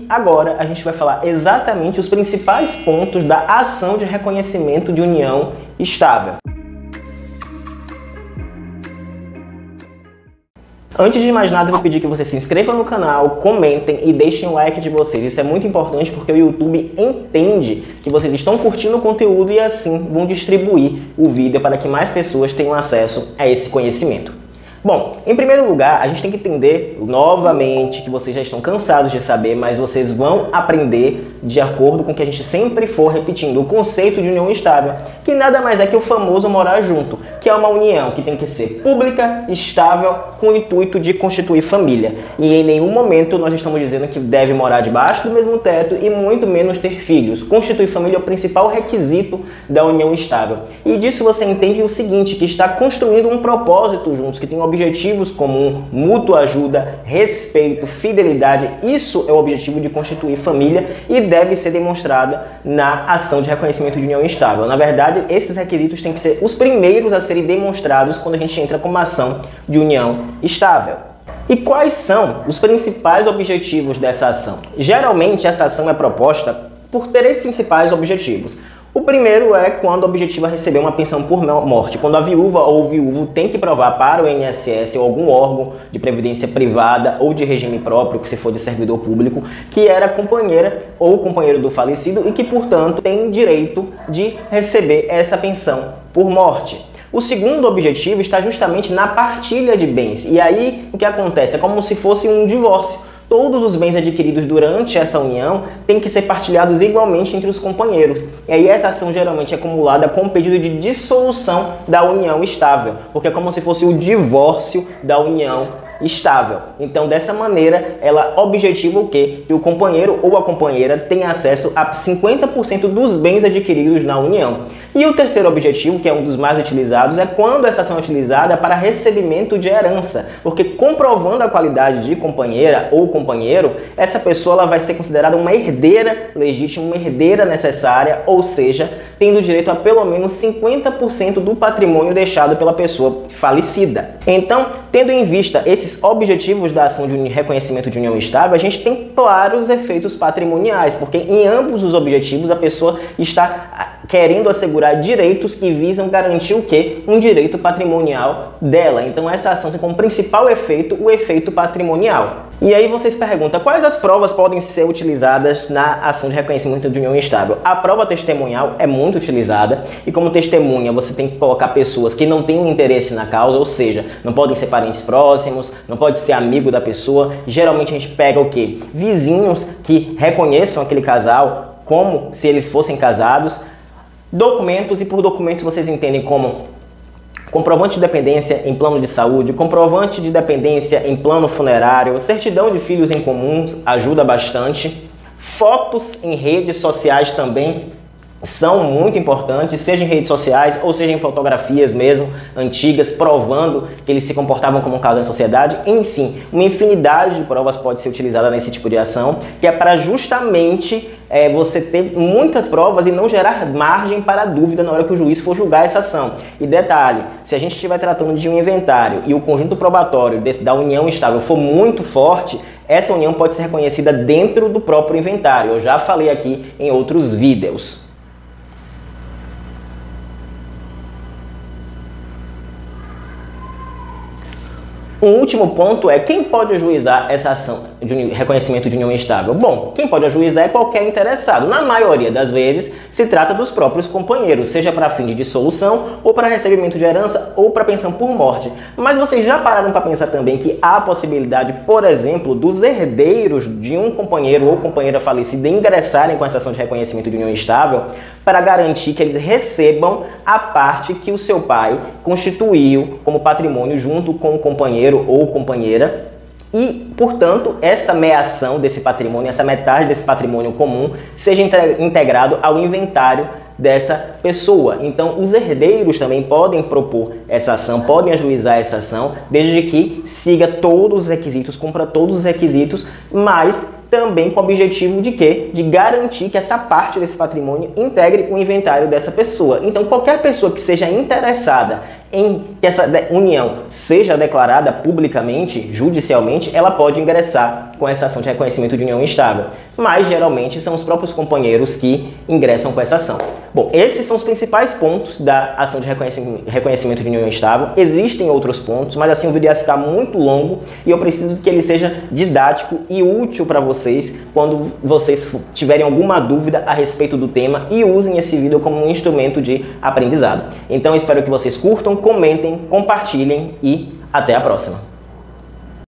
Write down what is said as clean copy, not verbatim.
E agora a gente vai falar exatamente os principais pontos da ação de reconhecimento de união estável. Antes de mais nada, eu vou pedir que vocês se inscrevam no canal, comentem e deixem o like de vocês. Isso é muito importante porque o YouTube entende que vocês estão curtindo o conteúdo e assim vão distribuir o vídeo para que mais pessoas tenham acesso a esse conhecimento. Bom, em primeiro lugar, a gente tem que entender novamente que vocês já estão cansados de saber, mas vocês vão aprender de acordo com o que a gente sempre for repetindo, o conceito de união estável, que nada mais é que o famoso morar junto, que é uma união que tem que ser pública, estável, com o intuito de constituir família. E em nenhum momento nós estamos dizendo que deve morar debaixo do mesmo teto e muito menos ter filhos. Constituir família é o principal requisito da união estável. E disso você entende o seguinte, que está construindo um propósito juntos, que tem objetivos comuns, mútua ajuda, respeito, fidelidade. Isso é o objetivo de constituir família e deve ser demonstrado na ação de reconhecimento de união estável. Na verdade, esses requisitos têm que ser os primeiros a serem demonstrados quando a gente entra com uma ação de união estável. E quais são os principais objetivos dessa ação? Geralmente, essa ação é proposta por três principais objetivos. O primeiro é quando o objetivo é receber uma pensão por morte, quando a viúva ou o viúvo tem que provar para o INSS ou algum órgão de previdência privada ou de regime próprio, que se for de servidor público, que era companheira ou companheiro do falecido e que, portanto, tem direito de receber essa pensão por morte. O segundo objetivo está justamente na partilha de bens. E aí o que acontece? É como se fosse um divórcio. Todos os bens adquiridos durante essa união têm que ser partilhados igualmente entre os companheiros. E aí essa ação geralmente é acumulada com o pedido de dissolução da união estável, porque é como se fosse o divórcio da união estável. Então, dessa maneira, ela objetiva o quê? Que o companheiro ou a companheira tenha acesso a 50% dos bens adquiridos na união. E o terceiro objetivo, que é um dos mais utilizados, é quando essa ação é utilizada para recebimento de herança, porque comprovando a qualidade de companheira ou companheiro, essa pessoa ela vai ser considerada uma herdeira legítima, uma herdeira necessária, ou seja, tendo direito a pelo menos 50% do patrimônio deixado pela pessoa falecida. Então, tendo em vista esses objetivos da ação de reconhecimento de união estável, a gente tem claros efeitos patrimoniais, porque em ambos os objetivos a pessoa está querendo assegurar direitos que visam garantir o quê? Um direito patrimonial dela. Então essa ação tem como principal efeito o efeito patrimonial. E aí vocês perguntam, quais as provas podem ser utilizadas na ação de reconhecimento de união estável? A prova testemunhal é muito utilizada e como testemunha você tem que colocar pessoas que não têm um interesse na causa, ou seja, não podem ser parentes próximos, não pode ser amigo da pessoa. Geralmente a gente pega o quê? Vizinhos que reconheçam aquele casal como se eles fossem casados. Documentos, e por documentos vocês entendem como comprovante de dependência em plano de saúde, comprovante de dependência em plano funerário, certidão de filhos em comuns, ajuda bastante. Fotos em redes sociais também são muito importantes, seja em redes sociais ou seja em fotografias mesmo, antigas, provando que eles se comportavam como um casal em sociedade. Enfim, uma infinidade de provas pode ser utilizada nesse tipo de ação, que é para justamente você ter muitas provas e não gerar margem para dúvida na hora que o juiz for julgar essa ação. E detalhe, se a gente estiver tratando de um inventário e o conjunto probatório da união estável for muito forte, essa união pode ser reconhecida dentro do próprio inventário. Eu já falei aqui em outros vídeos. Um último ponto é quem pode ajuizar essa ação de reconhecimento de união estável. Bom, quem pode ajuizar é qualquer interessado. Na maioria das vezes, se trata dos próprios companheiros, seja para fim de dissolução, ou para recebimento de herança, ou para pensão por morte. Mas vocês já pararam para pensar também que há a possibilidade, por exemplo, dos herdeiros de um companheiro ou companheira falecida ingressarem com essa ação de reconhecimento de união estável para garantir que eles recebam a parte que o seu pai constituiu como patrimônio junto com o companheiro ou companheira. E, portanto, essa meação desse patrimônio, essa metade desse patrimônio comum, seja integrado ao inventário dessa pessoa. Então, os herdeiros também podem propor essa ação, podem ajuizar essa ação, desde que siga todos os requisitos, cumpra todos os requisitos, mas também com o objetivo de quê? De garantir que essa parte desse patrimônio integre o inventário dessa pessoa. Então, qualquer pessoa que seja interessada em que essa união seja declarada publicamente, judicialmente, ela pode ingressar com essa ação de reconhecimento de união estável. Mas, geralmente, são os próprios companheiros que ingressam com essa ação. Bom, esses são os principais pontos da ação de reconhecimento de união estável. Existem outros pontos, mas assim o vídeo ia ficar muito longo e eu preciso que ele seja didático e útil para vocês quando vocês tiverem alguma dúvida a respeito do tema e usem esse vídeo como um instrumento de aprendizado. Então, espero que vocês curtam, comentem, compartilhem e até a próxima!